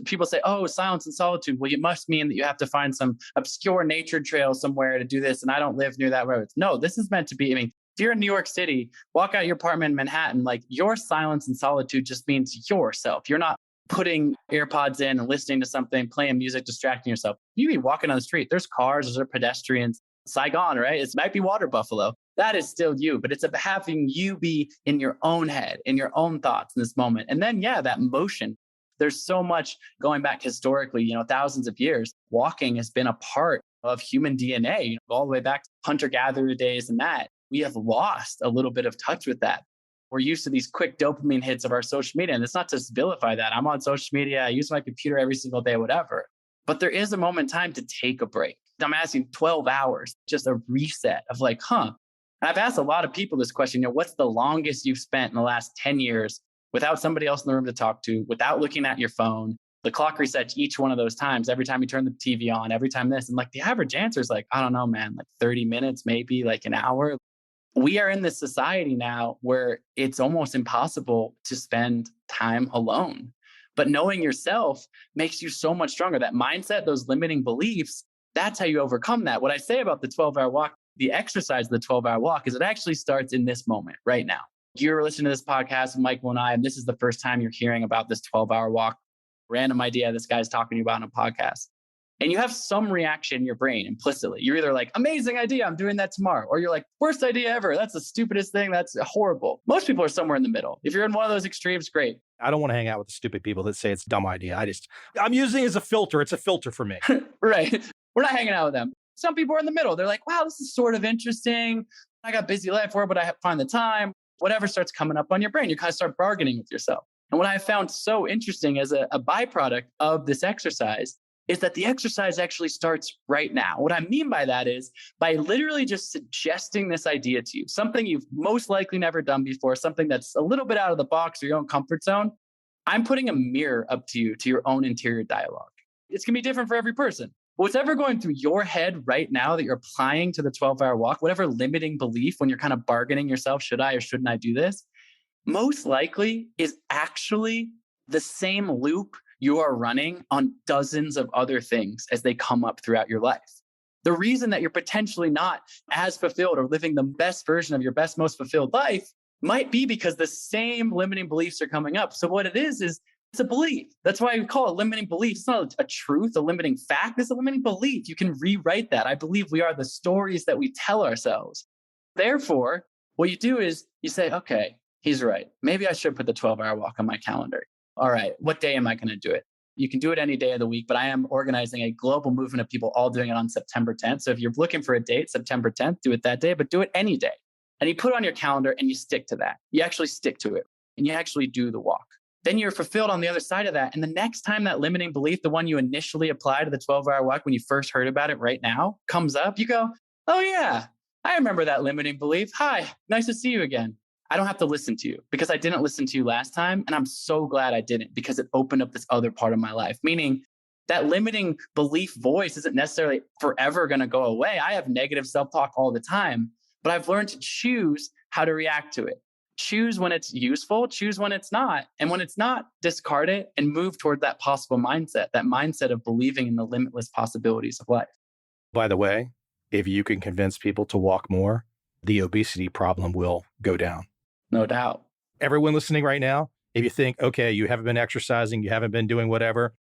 people say, oh, silence and solitude. Well, it must mean that you have to find some obscure nature trail somewhere to do this. And I don't live near that road. No, this is meant to be, if you're in New York City, walk out your apartment in Manhattan, like your silence and solitude just means yourself. You're not putting AirPods in and listening to something, playing music, distracting yourself. You be walking on the street. There's cars, there's pedestrians. Saigon, right? It might be water buffalo. That is still you, but it's about having you be in your own head, in your own thoughts in this moment. And then, that motion. There's so much going back historically, thousands of years. Walking has been a part of human DNA, all the way back to hunter-gatherer days and that. We have lost a little bit of touch with that. We're used to these quick dopamine hits of our social media. And it's not to vilify that. I'm on social media. I use my computer every single day, whatever. But there is a moment in time to take a break. I'm asking 12 hours, just a reset of like, And I've asked a lot of people this question, what's the longest you've spent in the last 10 years without somebody else in the room to talk to, without looking at your phone? The clock resets each one of those times, every time you turn the TV on, every time this. And like the average answer is like, I don't know, man, like 30 minutes, maybe like an hour. We are in this society now where it's almost impossible to spend time alone. But knowing yourself makes you so much stronger. That mindset, those limiting beliefs, that's how you overcome that. What I say about the 12-hour walk, the exercise of the 12-hour walk, is it actually starts in this moment right now. You're listening to this podcast with Michael and I, and this is the first time you're hearing about this 12-hour walk, random idea this guy's talking to you about on a podcast. And you have some reaction in your brain implicitly. You're either like, amazing idea, I'm doing that tomorrow. Or you're like, worst idea ever. That's the stupidest thing. That's horrible. Most people are somewhere in the middle. If you're in one of those extremes, great. I don't want to hang out with the stupid people that say it's a dumb idea. I'm using it as a filter. It's a filter for me. Right. We're not hanging out with them. Some people are in the middle. They're like, wow, this is sort of interesting. I got busy life for it, but I find the time. Whatever starts coming up on your brain, you kind of start bargaining with yourself. And what I found so interesting as a byproduct of this exercise is that the exercise actually starts right now. What I mean by that is by literally just suggesting this idea to you, something you've most likely never done before, something that's a little bit out of the box or your own comfort zone. I'm putting a mirror up to you, to your own interior dialogue. It's going to be different for every person. Whatever going through your head right now that you're applying to the 12-hour walk, whatever limiting belief when you're kind of bargaining yourself, should I or shouldn't I do this? Most likely is actually the same loop you are running on dozens of other things as they come up throughout your life. The reason that you're potentially not as fulfilled or living the best version of your best, most fulfilled life might be because the same limiting beliefs are coming up. So what it is It's a belief. That's why we call it limiting belief. It's not a truth, a limiting fact. It's a limiting belief. You can rewrite that. I believe we are the stories that we tell ourselves. Therefore, what you do is you say, okay, he's right. Maybe I should put the 12-hour walk on my calendar. All right, what day am I going to do it? You can do it any day of the week, but I am organizing a global movement of people all doing it on September 10th. So if you're looking for a date, September 10th, do it that day, but do it any day. And you put it on your calendar and you stick to that. You actually stick to it and you actually do the walk. Then you're fulfilled on the other side of that. And the next time that limiting belief, the one you initially applied to the 12-hour walk when you first heard about it right now, comes up, you go, oh yeah, I remember that limiting belief. Hi, nice to see you again. I don't have to listen to you because I didn't listen to you last time. And I'm so glad I didn't because it opened up this other part of my life. Meaning that limiting belief voice isn't necessarily forever going to go away. I have negative self-talk all the time, but I've learned to choose how to react to it. Choose when it's useful, choose when it's not. And when it's not, discard it and move toward that possible mindset, that mindset of believing in the limitless possibilities of life. By the way, if you can convince people to walk more, the obesity problem will go down. No doubt. Everyone listening right now, if you think, okay, you haven't been exercising, you haven't been doing whatever,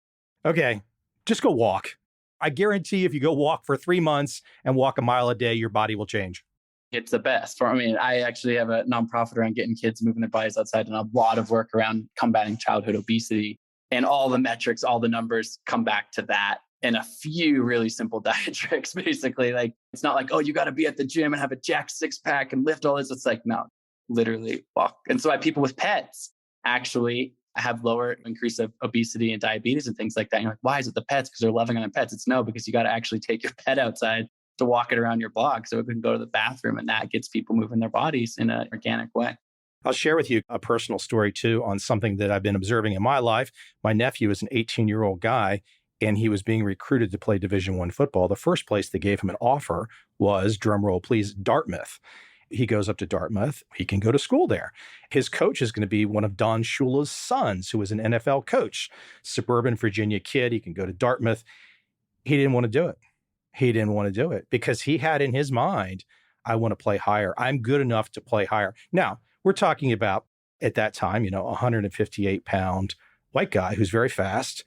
okay, just go walk. I guarantee if you go walk for 3 months and walk a mile a day, your body will change. It's the best. I actually have a nonprofit around getting kids moving their bodies outside and a lot of work around combating childhood obesity. And all the metrics, all the numbers come back to that. And a few really simple diet tricks, basically. Like, it's not like, oh, you got to be at the gym and have a jacked 6-pack and lift all this. It's like, no, literally walk. And so people with pets actually have lower increase of obesity and diabetes and things like that. And you're like, why is it the pets? Because they're loving on the pets. It's no, because you got to actually take your pet outside to walk it around your block so it can go to the bathroom, and that gets people moving their bodies in an organic way. I'll share with you a personal story too on something that I've been observing in my life. My nephew is an 18-year-old guy, and he was being recruited to play Division I football. The first place they gave him an offer was, drumroll please, Dartmouth. He goes up to Dartmouth. He can go to school there. His coach is going to be one of Don Shula's sons, who is an NFL coach, suburban Virginia kid. He can go to Dartmouth. He didn't want to do it. He didn't want to do it because he had in his mind, I want to play higher. I'm good enough to play higher. Now, we're talking about, at that time, a 158-pound white guy who's very fast.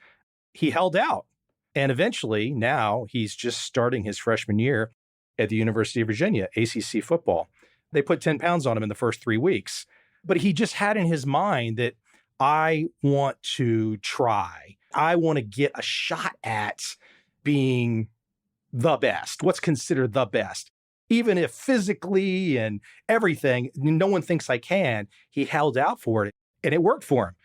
He held out. And eventually, now he's just starting his freshman year at the University of Virginia, ACC football. They put 10 pounds on him in the first 3 weeks. But he just had in his mind that I want to try. I want to get a shot at being the best, what's considered the best. Even if physically and everything, no one thinks I can, he held out for it and it worked for him.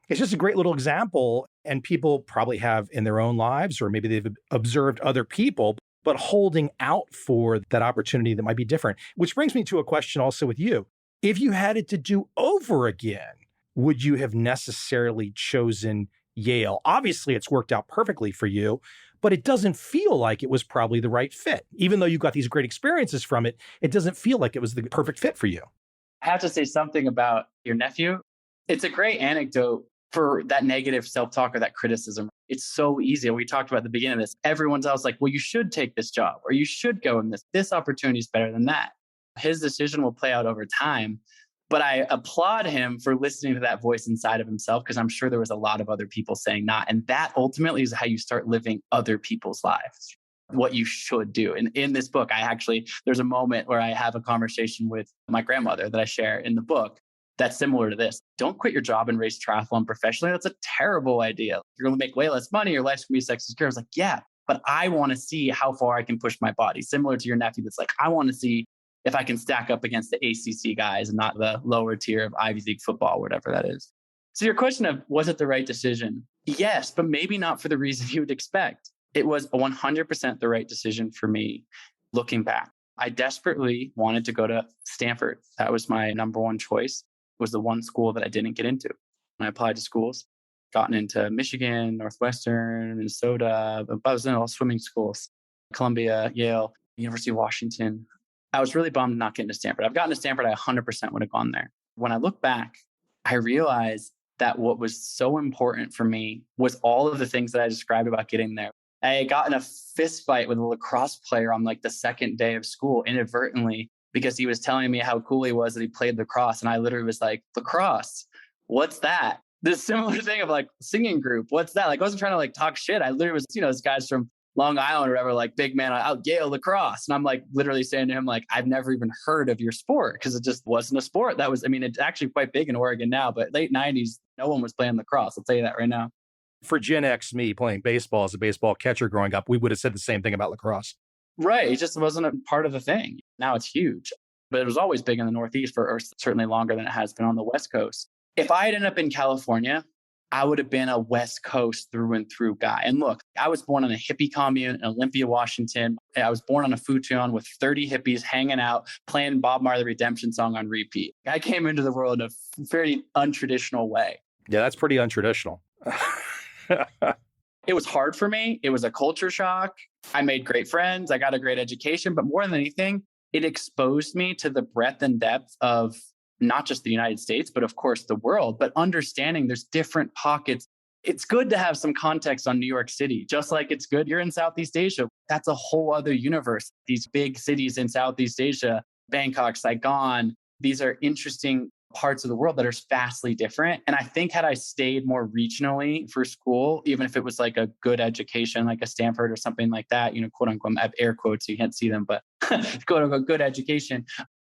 It's just a great little example. And people probably have in their own lives, or maybe they've observed other people, but holding out for that opportunity that might be different. Which brings me to a question also with you. If you had it to do over again, would you have necessarily chosen Yale? Obviously, it's worked out perfectly for you, but it doesn't feel like it was probably the right fit. Even though you got these great experiences from it, it doesn't feel like it was the perfect fit for you. I have to say something about your nephew. It's a great anecdote for that negative self-talk or that criticism. It's so easy. We talked about at the beginning of this. Everyone's else like, well, you should take this job or you should go in this. This opportunity is better than that. His decision will play out over time. But I applaud him for listening to that voice inside of himself, because I'm sure there was a lot of other people saying not. And that ultimately is how you start living other people's lives, what you should do. And in this book, there's a moment where I have a conversation with my grandmother that I share in the book that's similar to this. Don't quit your job and race triathlon professionally. That's a terrible idea. You're going to make way less money. Your life's going to be sex secure. I was like, yeah, but I want to see how far I can push my body. Similar to your nephew that's like, I want to see if I can stack up against the ACC guys and not the lower tier of Ivy League football, whatever that is. So your question of, was it the right decision? Yes, but maybe not for the reason you would expect. It was 100% the right decision for me looking back. I desperately wanted to go to Stanford. That was my number one choice. It was the one school that I didn't get into. And I applied to schools, gotten into Michigan, Northwestern, Minnesota. I was in all swimming schools, Columbia, Yale, University of Washington. I was really bummed not getting to Stanford. I've gotten to Stanford, I 100% would have gone there. When I look back, I realized that what was so important for me was all of the things that I described about getting there. I had gotten a fist fight with a lacrosse player on like the second day of school inadvertently, because he was telling me how cool he was that he played lacrosse. And I literally was like, lacrosse, what's that? this similar thing of like singing group. What's that? Like, I wasn't trying to like talk shit. I literally was, this guy's from Long Island or whatever, like big man out Yale lacrosse. And I'm like literally saying to him, like, I've never even heard of your sport because it just wasn't a sport. That was, I mean, it's actually quite big in Oregon now, but late 90s, no one was playing lacrosse. I'll tell you that right now. For Gen X, me playing baseball as a baseball catcher growing up, we would have said the same thing about lacrosse. Right. It just wasn't a part of the thing. Now it's huge, but it was always big in the Northeast or certainly longer than it has been on the West Coast. If I had ended up in California, I would have been a West Coast through and through guy. And look, I was born in a hippie commune in Olympia, Washington. I was born on a futon with 30 hippies hanging out, playing Bob Marley Redemption song on repeat. I came into the world in a very untraditional way. Yeah, that's pretty untraditional. It was hard for me. It was a culture shock. I made great friends. I got a great education. But more than anything, it exposed me to the breadth and depth of not just the United States, but of course the world, but understanding there's different pockets. It's good to have some context on New York City, just like it's good you're in Southeast Asia. That's a whole other universe. These big cities in Southeast Asia, Bangkok, Saigon, these are interesting parts of the world that are vastly different. And I think had I stayed more regionally for school, even if it was like a good education, like a Stanford or something like that, quote unquote, I have air quotes, so you can't see them, but quote unquote, good education,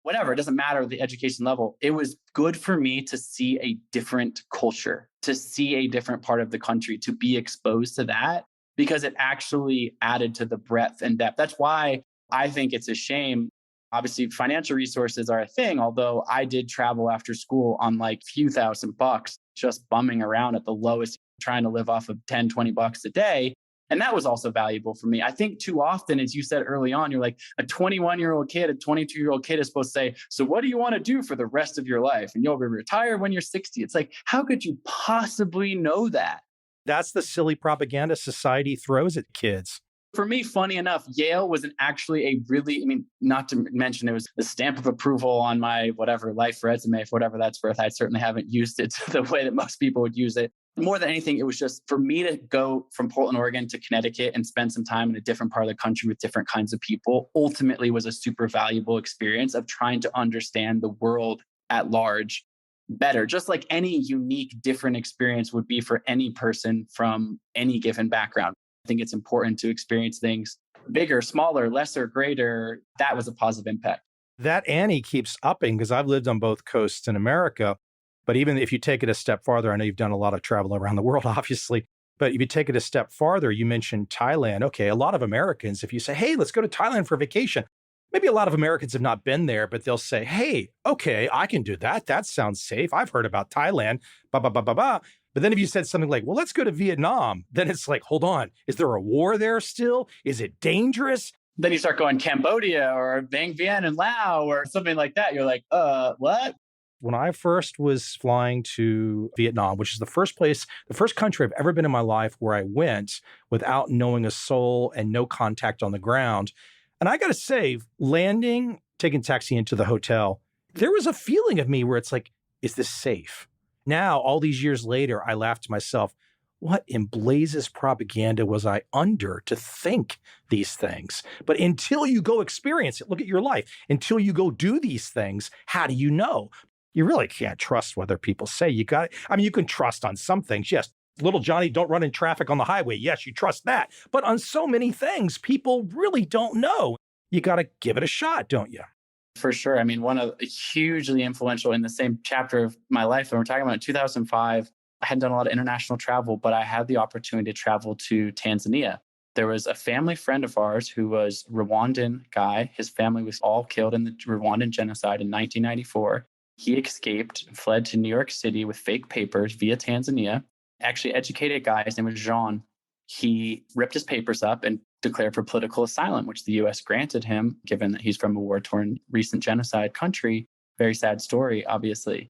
whatever, it doesn't matter the education level. It was good for me to see a different culture, to see a different part of the country, to be exposed to that, because it actually added to the breadth and depth. That's why I think it's a shame. Obviously, financial resources are a thing, although I did travel after school on like few $1,000s, just bumming around at the lowest, trying to live off of $10-20 a day. And that was also valuable for me. I think too often, as you said early on, you're like a 21-year-old kid, a 22-year-old kid is supposed to say, so what do you want to do for the rest of your life? And you'll be retired when you're 60. It's like, how could you possibly know that? That's the silly propaganda society throws at kids. For me, funny enough, Yale was actually a really, not to mention it was the stamp of approval on my whatever life resume, for whatever that's worth. I certainly haven't used it the way that most people would use it. More than anything, it was just for me to go from Portland, Oregon to Connecticut and spend some time in a different part of the country with different kinds of people ultimately was a super valuable experience of trying to understand the world at large better, just like any unique, different experience would be for any person from any given background. I think it's important to experience things bigger, smaller, lesser, greater. That was a positive impact. That ante keeps upping because I've lived on both coasts in America. But even if you take it a step farther, I know you've done a lot of travel around the world, obviously. But if you take it a step farther, you mentioned Thailand. Okay, a lot of Americans, if you say, hey, let's go to Thailand for vacation, maybe a lot of Americans have not been there, but they'll say, hey, okay, I can do that. That sounds safe. I've heard about Thailand, ba, ba, ba, ba, ba. But then if you said something like, well, let's go to Vietnam, then it's like, hold on, is there a war there still? Is it dangerous? Then you start going Cambodia or Bang Viet and Laos or something like that. You're like, what? When I first was flying to Vietnam, which is the first country I've ever been in my life where I went without knowing a soul and no contact on the ground. And I got to say, landing, taking taxi into the hotel, there was a feeling of me where it's like, is this safe? Now, all these years later, I laughed to myself, what in blazes propaganda was I under to think these things? But until you go experience it, look at your life. Until you go do these things, how do you know? You really can't trust what other people say. You can trust on some things. Yes, little Johnny, don't run in traffic on the highway. Yes, you trust that. But on so many things, people really don't know. You got to give it a shot, don't you? For sure. One of hugely influential in the same chapter of my life that we're talking about in 2005, I hadn't done a lot of international travel, but I had the opportunity to travel to Tanzania. There was a family friend of ours who was a Rwandan guy. His family was all killed in the Rwandan genocide in 1994. He escaped, fled to New York City with fake papers via Tanzania. Actually, educated guy, his name was Jean. He ripped his papers up and declared for political asylum, which the U.S. granted him, given that he's from a war-torn recent genocide country. Very sad story, obviously.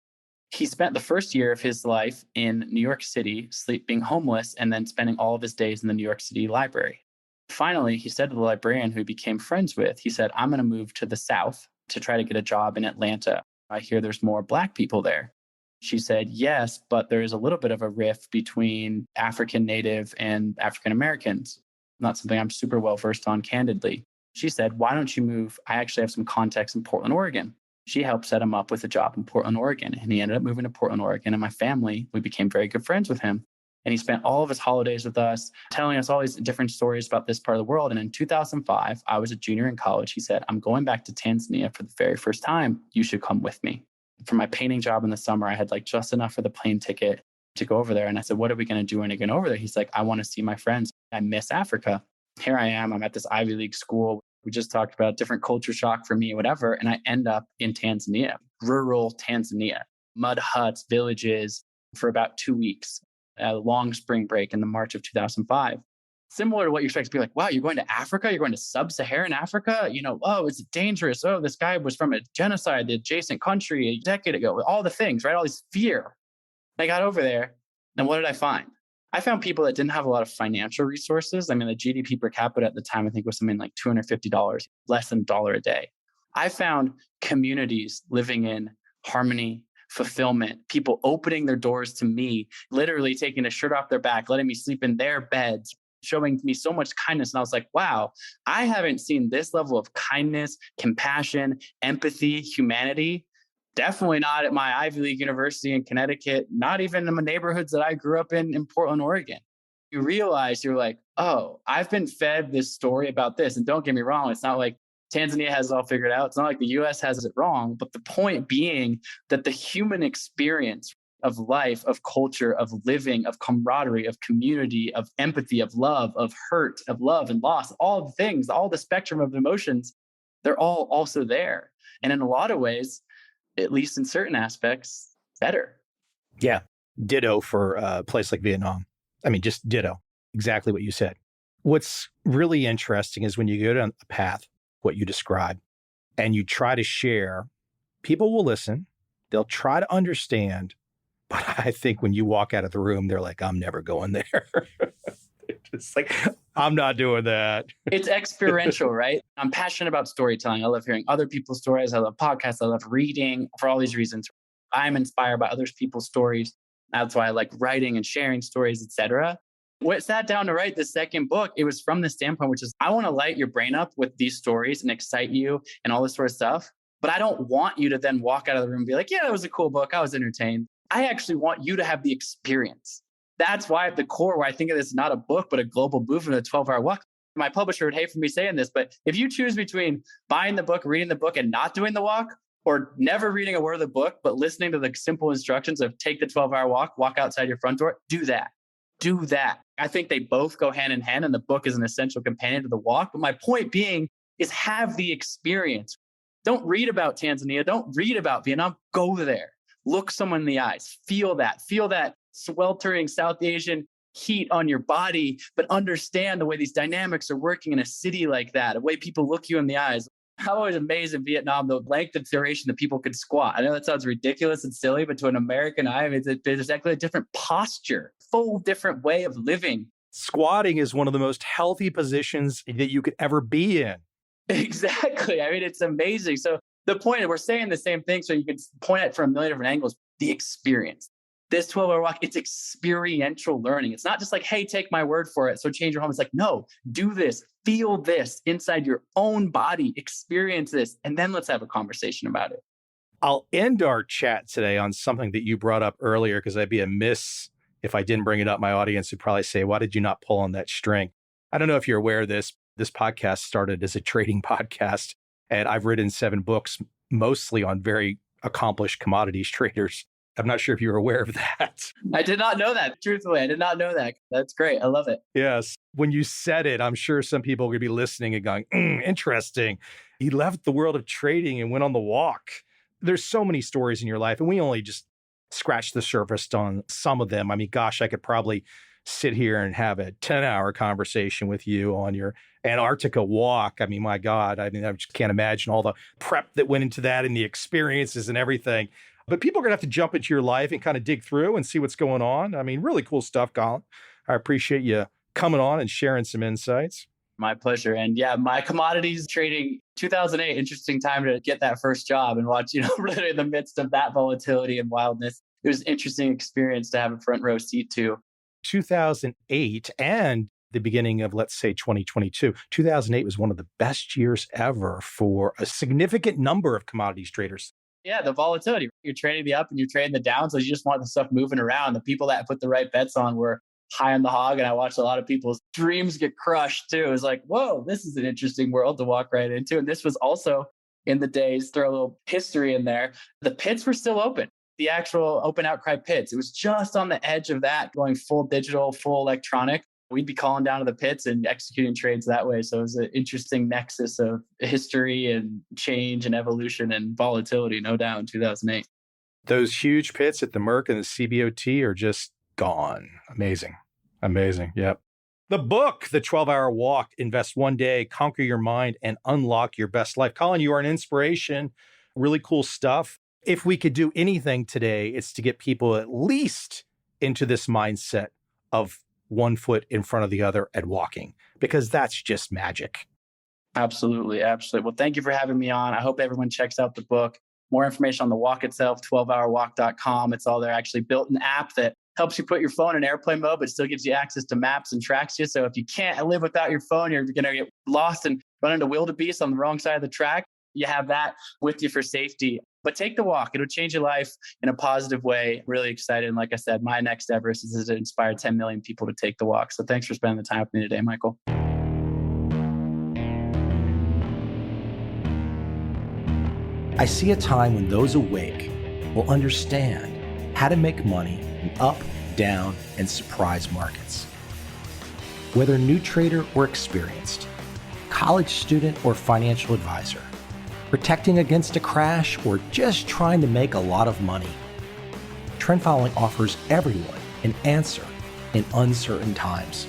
He spent the first year of his life in New York City, being homeless, and then spending all of his days in the New York City library. Finally, he said to the librarian who he became friends with, he said, I'm going to move to the South to try to get a job in Atlanta. I hear there's more Black people there. She said, yes, but there is a little bit of a rift between African native and African Americans. Not something I'm super well versed on, candidly. She said, why don't you move? I actually have some contacts in Portland, Oregon. She helped set him up with a job in Portland, Oregon. And he ended up moving to Portland, Oregon. And my family, we became very good friends with him. And he spent all of his holidays with us, telling us all these different stories about this part of the world. And in 2005, I was a junior in college. He said, I'm going back to Tanzania for the very first time. You should come with me. For my painting job in the summer, I had like just enough for the plane ticket to go over there. And I said, what are we going to do when I get over there? He's like, I want to see my friends. I miss Africa. Here I am. I'm at this Ivy League school. We just talked about different culture shock for me, whatever. And I end up in Tanzania, rural Tanzania, mud huts, villages for about 2 weeks, a long spring break in the March of 2005. Similar to what you expect to be like, wow, you're going to Africa? You're going to sub-Saharan Africa? Oh, is it dangerous? Oh, this guy was from a genocide, the adjacent country a decade ago, all the things, right? All this fear. I got over there. And what did I find? I found people that didn't have a lot of financial resources. I mean, the GDP per capita at the time, I think was something like $250, less than $1 a day. I found communities living in harmony, fulfillment, people opening their doors to me, literally taking a shirt off their back, letting me sleep in their beds, showing me so much kindness. And I was like, wow, I haven't seen this level of kindness, compassion, empathy, humanity. Definitely not at my Ivy League university in Connecticut, not even in the neighborhoods that I grew up in Portland, Oregon. You realize you're like, oh, I've been fed this story about this. And don't get me wrong, it's not like Tanzania has it all figured out. It's not like the US has it wrong. But the point being that the human experience of life, of culture, of living, of camaraderie, of community, of empathy, of love, of hurt, of love and loss, all the things, all the spectrum of emotions, they're all also there. And in a lot of ways, at least in certain aspects, better. Yeah. Ditto for a place like Vietnam. I mean, just ditto. Exactly what you said. What's really interesting is when you go down a path, what you describe, and you try to share, people will listen. They'll try to understand. But I think when you walk out of the room, they're like, I'm never going there. It's like, I'm not doing that. It's experiential, right? I'm passionate about storytelling. I love hearing other people's stories. I love podcasts. I love reading for all these reasons. I'm inspired by other people's stories. That's why I like writing and sharing stories, etc. When I sat down to write the second book, it was from the standpoint, which is I want to light your brain up with these stories and excite you and all this sort of stuff. But I don't want you to then walk out of the room and be like, yeah, that was a cool book. I was entertained. I actually want you to have the experience. That's why at the core, where I think of this not a book, but a global movement, a 12-hour walk. My publisher would hate for me saying this, but if you choose between buying the book, reading the book, and not doing the walk, or never reading a word of the book, but listening to the simple instructions of take the 12-hour walk outside your front door, do that. Do that. I think they both go hand in hand, and the book is an essential companion to the walk. But my point being is have the experience. Don't read about Tanzania. Don't read about Vietnam. Go there. Look someone in the eyes. Feel that sweltering South Asian heat on your body, but understand the way these dynamics are working in a city like that, the way people look you in the eyes. I'm always amazed in Vietnam, the length of duration that people could squat. I know that sounds ridiculous and silly, but to an American eye, it's exactly a different posture, full different way of living. Squatting is one of the most healthy positions that you could ever be in. Exactly. I mean, it's amazing. So the point is we're saying the same thing, so you can point at it from a million different angles, the experience. This 12-hour walk, it's experiential learning. It's not just like, hey, take my word for it, so change your home. It's like, no, do this, feel this inside your own body, experience this, and then let's have a conversation about it. I'll end our chat today on something that you brought up earlier, because I'd be amiss if I didn't bring it up. My audience would probably say, why did you not pull on that string? I don't know if you're aware of this. This podcast started as a trading podcast, and I've written 7 books, mostly on very accomplished commodities traders. I'm not sure if you're aware of that. I did not know that. Truthfully, I did not know that. That's great. I love it. Yes. When you said it, I'm sure some people are going to be listening and going, interesting. He left the world of trading and went on the walk. There's so many stories in your life, and we only just scratched the surface on some of them. I mean, gosh, I could probably sit here and have a 10-hour conversation with you on your Antarctica walk. I mean, my God, I mean, I just can't imagine all the prep that went into that and the experiences and everything. But people are going to have to jump into your life and kind of dig through and see what's going on. I mean, really cool stuff, Colin. I appreciate you coming on and sharing some insights. My pleasure. And yeah, my commodities trading, 2008, interesting time to get that first job and watch, really in the midst of that volatility and wildness. It was an interesting experience to have a front row seat to. 2008, and the beginning of, let's say, 2022. 2008 was one of the best years ever for a significant number of commodities traders. Yeah, the volatility. You're trading the up and you're trading the down. So you just want the stuff moving around. The people that put the right bets on were high on the hog. And I watched a lot of people's dreams get crushed too. It was like, whoa, this is an interesting world to walk right into. And this was also in the days, throw a little history in there. The pits were still open. The actual open outcry pits. It was just on the edge of that, going full digital, full electronic. We'd be calling down to the pits and executing trades that way. So it was an interesting nexus of history and change and evolution and volatility, no doubt, in 2008. Those huge pits at the Merck and the CBOT are just gone. Amazing. Amazing. Yep. The book, The 12-Hour Walk, Invest One Day, Conquer Your Mind, and Unlock Your Best Life. Colin, you are an inspiration. Really cool stuff. If we could do anything today, it's to get people at least into this mindset of one foot in front of the other and walking, because that's just magic. Absolutely. Absolutely. Well, thank you for having me on. I hope everyone checks out the book. More information on the walk itself, 12hourwalk.com. It's all there. Actually built an app that helps you put your phone in airplane mode, but still gives you access to maps and tracks you. So if you can't live without your phone, you're going to get lost and run into wildebeest on the wrong side of the track. You have that with you for safety. But take the walk. It'll change your life in a positive way. Really excited. And like I said, my next Everest is to inspire 10 million people to take the walk. So thanks for spending the time with me today, Michael. I see a time when those awake will understand how to make money in up, down, and surprise markets. Whether new trader or experienced, college student or financial advisor, protecting against a crash or just trying to make a lot of money, trend following offers everyone an answer in uncertain times.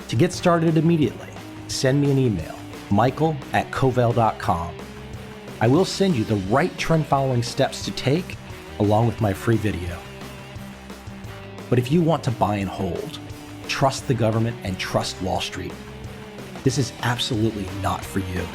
To get started immediately, send me an email, michael@covel.com. I will send you the right trend following steps to take along with my free video. But if you want to buy and hold, trust the government and trust Wall Street, this is absolutely not for you.